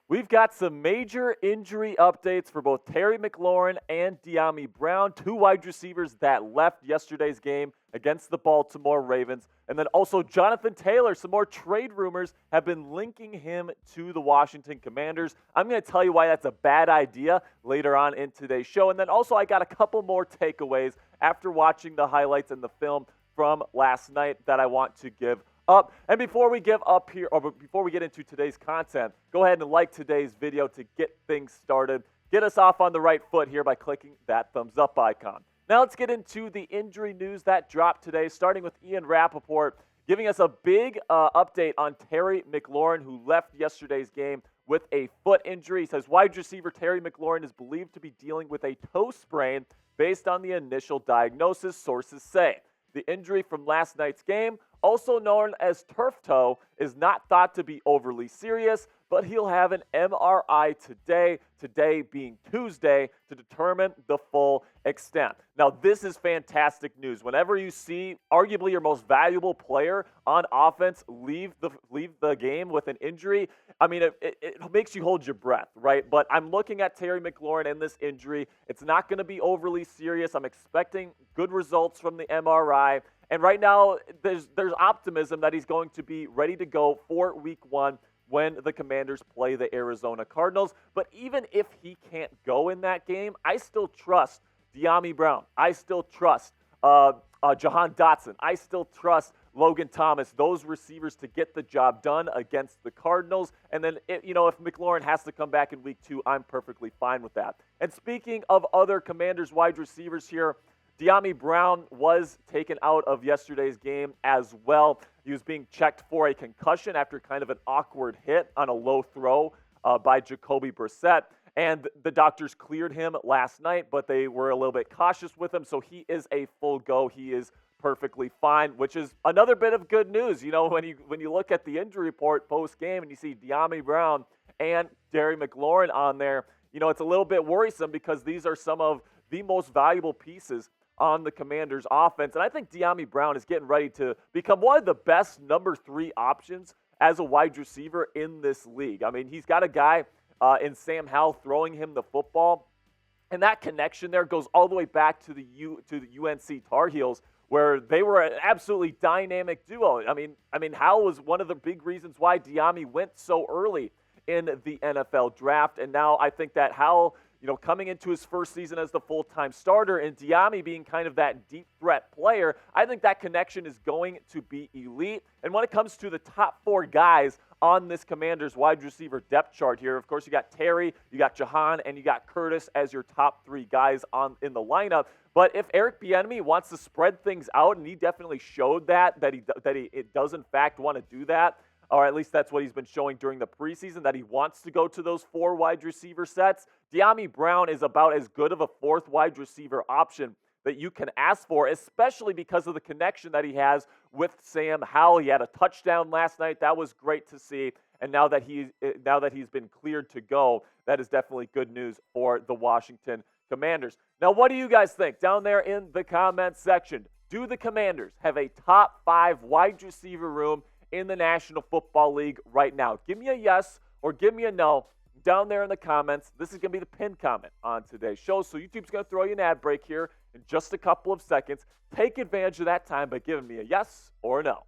We've got some major injury updates for both Terry McLaurin and Dyami Brown, two wide receivers that left yesterday's game against the Baltimore Ravens. And then also Jonathan Taylor. Some more trade rumors have been linking him to the Washington Commanders. I'm going to tell you why that's a bad idea later on in today's show. And then also I got a couple more takeaways after watching the highlights and the film from last night that I want to give up. And before we get into today's content, go ahead and like today's video to get things started. Get us off on the right foot here by clicking that thumbs up icon. Now let's get into the injury news that dropped today, starting with Ian Rappaport giving us a big update on Terry McLaurin, who left yesterday's game with a foot injury. He says wide receiver Terry McLaurin is believed to be dealing with a toe sprain based on the initial diagnosis, sources say. The injury from last night's game, also known as turf toe, is not thought to be overly serious, but he'll have an MRI today being Tuesday, to determine the full extent. Now, this is fantastic news. Whenever you see arguably your most valuable player on offense leave the game with an injury, I mean, it makes you hold your breath, right? But I'm looking at Terry McLaurin and this injury. It's not going to be overly serious. I'm expecting good results from the MRI. And right now, there's optimism that he's going to be ready to go for Week 1 when the Commanders play the Arizona Cardinals. But even if he can't go in that game, I still trust Dyami Brown. I still trust Jahan Dotson. I still trust Logan Thomas, those receivers, to get the job done against the Cardinals. And then, if McLaurin has to come back in Week 2, I'm perfectly fine with that. And speaking of other Commanders wide receivers here, Dyami Brown was taken out of yesterday's game as well. He was being checked for a concussion after kind of an awkward hit on a low throw by Jacoby Brissett. And the doctors cleared him last night, but they were a little bit cautious with him. So he is a full go. He is perfectly fine, which is another bit of good news. You know, when you look at the injury report post-game and you see Dyami Brown and Terry McLaurin on there, it's a little bit worrisome because these are some of the most valuable pieces on the Commanders' offense. And I think Dyami Brown is getting ready to become one of the best number 3 options as a wide receiver in this league. I mean, he's got a guy in Sam Howell throwing him the football, and that connection there goes all the way back to the UNC Tar Heels, where they were an absolutely dynamic duo. I mean, Howell was one of the big reasons why Dyami went so early in the NFL draft, and now I think that Howell, coming into his first season as the full-time starter and Dyami being kind of that deep threat player, I think that connection is going to be elite. And when it comes to the top 4 guys on this Commanders wide receiver depth chart here, of course, you got Terry, you got Jahan, and you got Curtis as your top 3 guys in the lineup. But if Eric Bieniemy wants to spread things out, and he definitely showed that he does in fact want to do that, or at least that's what he's been showing during the preseason, that he wants to go to those 4 wide receiver sets, Dyami Brown is about as good of a 4th wide receiver option that you can ask for, especially because of the connection that he has with Sam Howell. He had a touchdown last night. That was great to see. And now that he's been cleared to go, that is definitely good news for the Washington Commanders. Now, what do you guys think down there in the comments section? Do the Commanders have a top 5 wide receiver room in the National Football League right now? Give me a yes or give me a no down there in the comments. This is going to be the pinned comment on today's show, so YouTube's going to throw you an ad break here in just a couple of seconds. Take advantage of that time by giving me a yes or a no.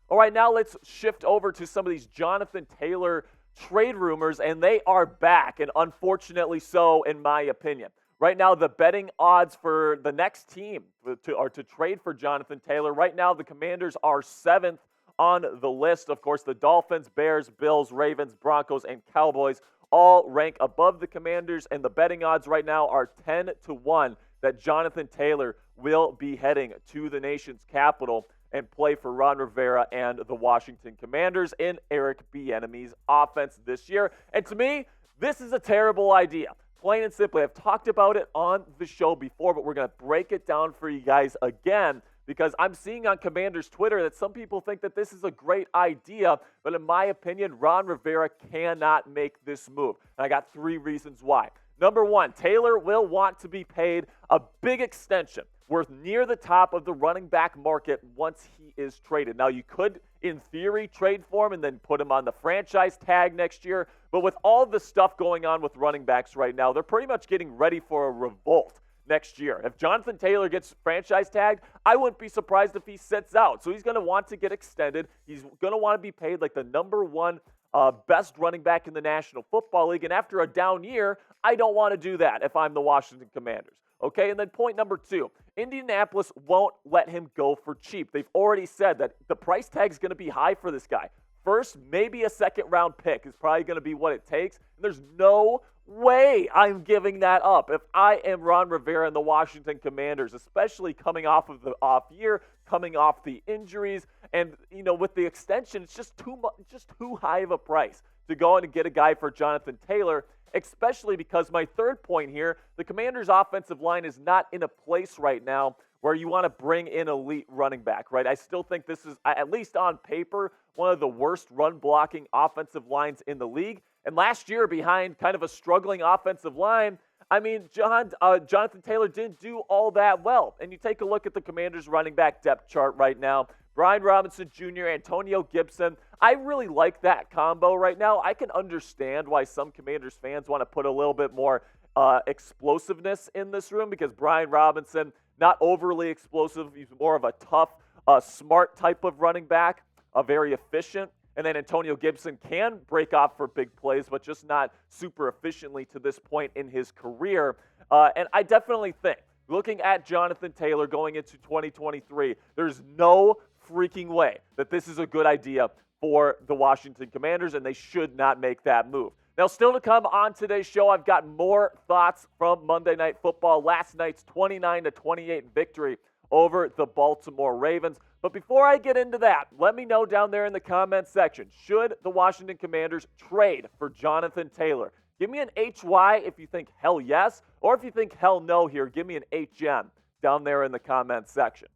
All right, now let's shift over to some of these Jonathan Taylor trade rumors, and they are back, and unfortunately so, in my opinion. Right now, the betting odds for the next team to trade for Jonathan Taylor, right now the Commanders are 7th on the list. Of course, the Dolphins, Bears, Bills, Ravens, Broncos, and Cowboys all rank above the Commanders, and the betting odds right now are 10-1 that Jonathan Taylor will be heading to the nation's capital and play for Ron Rivera and the Washington Commanders in Eric Bieniemy's offense this year. And to me, this is a terrible idea. Plain and simply, I've talked about it on the show before, but we're going to break it down for you guys again because I'm seeing on Commanders Twitter that some people think that this is a great idea, but in my opinion, Ron Rivera cannot make this move. And I got 3 reasons why. Number 1, Taylor will want to be paid a big extension worth near the top of the running back market once he is traded. Now, you could, in theory, trade for him and then put him on the franchise tag next year. But with all the stuff going on with running backs right now, they're pretty much getting ready for a revolt next year. If Jonathan Taylor gets franchise tagged, I wouldn't be surprised if he sits out. So he's going to want to get extended. He's going to want to be paid like the number one best running back in the National Football League. And after a down year, I don't want to do that if I'm the Washington Commanders. Okay, and then point number 2, Indianapolis won't let him go for cheap. They've already said that the price tag is going to be high for this guy. First, maybe a second-round pick is probably going to be what it takes. And there's no way I'm giving that up. If I am Ron Rivera and the Washington Commanders, especially coming off of the off year, coming off the injuries, and with the extension, it's just too high of a price to go in and get a guy for Jonathan Taylor. Especially because my third point here, the Commanders' offensive line is not in a place right now where you want to bring in elite running back, right? I still think this is, at least on paper, one of the worst run-blocking offensive lines in the league. And last year, behind kind of a struggling offensive line, I mean, Jonathan Taylor didn't do all that well. And you take a look at the Commanders' running back depth chart right now. Brian Robinson Jr., Antonio Gibson. I really like that combo right now. I can understand why some Commanders fans want to put a little bit more explosiveness in this room because Brian Robinson, not overly explosive. He's more of a tough, smart type of running back, very efficient. And then Antonio Gibson can break off for big plays, but just not super efficiently to this point in his career. And I definitely think, looking at Jonathan Taylor going into 2023, there's no freaking way that this is a good idea for the Washington Commanders, and they should not make that move. Now, still to come on today's show, I've got more thoughts from Monday Night Football, last night's 29-28 victory over the Baltimore Ravens. But before I get into that, let me know down there in the comments section, should the Washington Commanders trade for Jonathan Taylor? Give me an HY if you think hell yes, or if you think hell no here, give me an HM down there in the comments section.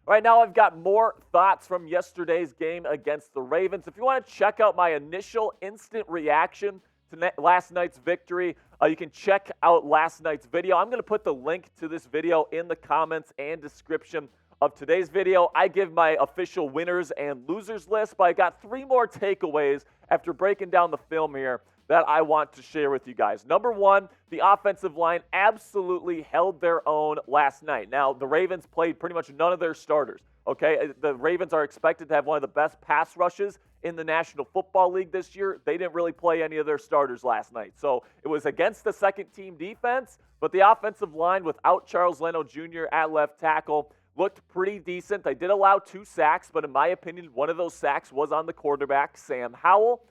All right, now I've got more thoughts from yesterday's game against the Ravens. If you want to check out my initial instant reaction to last night's victory, you can check out last night's video. I'm going to put the link to this video in the comments and description of today's video. I give my official winners and losers list, but I got 3 more takeaways after breaking down the film here that I want to share with you guys. Number 1, the offensive line absolutely held their own last night. Now, the Ravens played pretty much none of their starters, okay? The Ravens are expected to have one of the best pass rushes in the National Football League this year. They didn't really play any of their starters last night. So it was against the second-team defense, but the offensive line without Charles Leno Jr. at left tackle looked pretty decent. They did allow 2 sacks, but in my opinion, one of those sacks was on the quarterback, Sam Howell,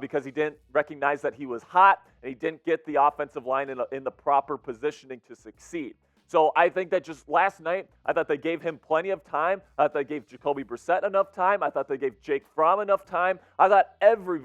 because he didn't recognize that he was hot, and he didn't get the offensive line in the proper positioning to succeed. So I think that just last night, I thought they gave him plenty of time. I thought they gave Jacoby Brissett enough time. I thought they gave Jake Fromm enough time. I thought every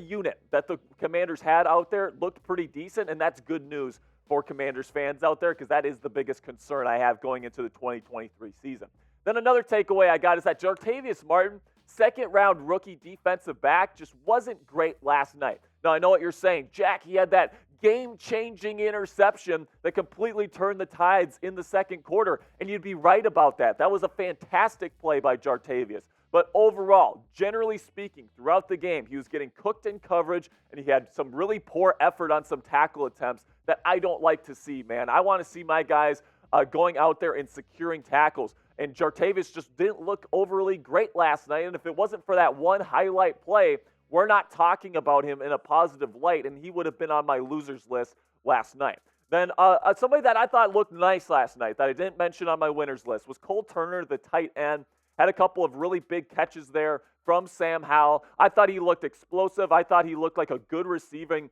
unit that the Commanders had out there looked pretty decent, and that's good news for Commanders fans out there because that is the biggest concern I have going into the 2023 season. Then another takeaway I got is that Jartavius Martin, second-round rookie defensive back, just wasn't great last night. Now, I know what you're saying. Jack, he had that game-changing interception that completely turned the tides in the second quarter, and you'd be right about that. That was a fantastic play by Jartavius. But overall, generally speaking, throughout the game, he was getting cooked in coverage, and he had some really poor effort on some tackle attempts that I don't like to see, man. I want to see my guys going out there and securing tackles. And Jartavius just didn't look overly great last night. And if it wasn't for that one highlight play, we're not talking about him in a positive light, and he would have been on my losers list last night. Then somebody that I thought looked nice last night that I didn't mention on my winners list was Cole Turner, the tight end. Had a couple of really big catches there from Sam Howell. I thought he looked explosive. I thought he looked like a good receiving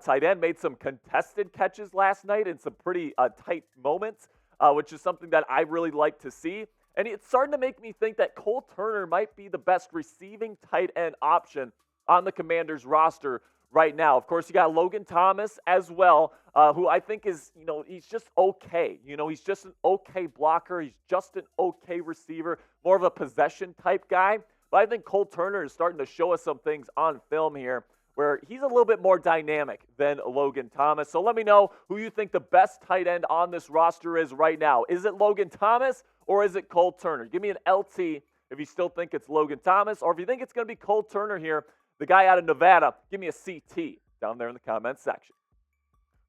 tight end. Made some contested catches last night in some pretty tight moments, which is something that I really like to see. And it's starting to make me think that Cole Turner might be the best receiving tight end option on the Commanders roster right now. Of course, you got Logan Thomas as well, who I think is, he's just okay. He's just an okay blocker. He's just an okay receiver, more of a possession type guy. But I think Cole Turner is starting to show us some things on film here where he's a little bit more dynamic than Logan Thomas. So let me know who you think the best tight end on this roster is right now. Is it Logan Thomas or is it Cole Turner? Give me an LT if you still think it's Logan Thomas, or if you think it's going to be Cole Turner here, the guy out of Nevada, give me a CT down there in the comments section.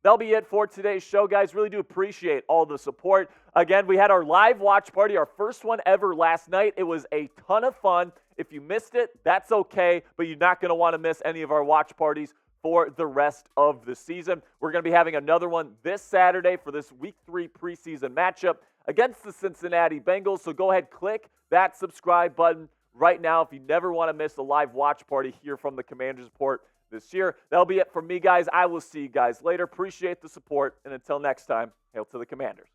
That'll be it for today's show, guys. Really do appreciate all the support. Again, we had our live watch party, our first one ever last night. It was a ton of fun. If you missed it, that's okay, but you're not going to want to miss any of our watch parties for the rest of the season. We're going to be having another one this Saturday for this Week 3 preseason matchup against the Cincinnati Bengals. So go ahead, click that subscribe button right now if you never want to miss a live watch party here from the Commanders Report this year. That'll be it from me, guys. I will see you guys later. Appreciate the support, and until next time, hail to the Commanders.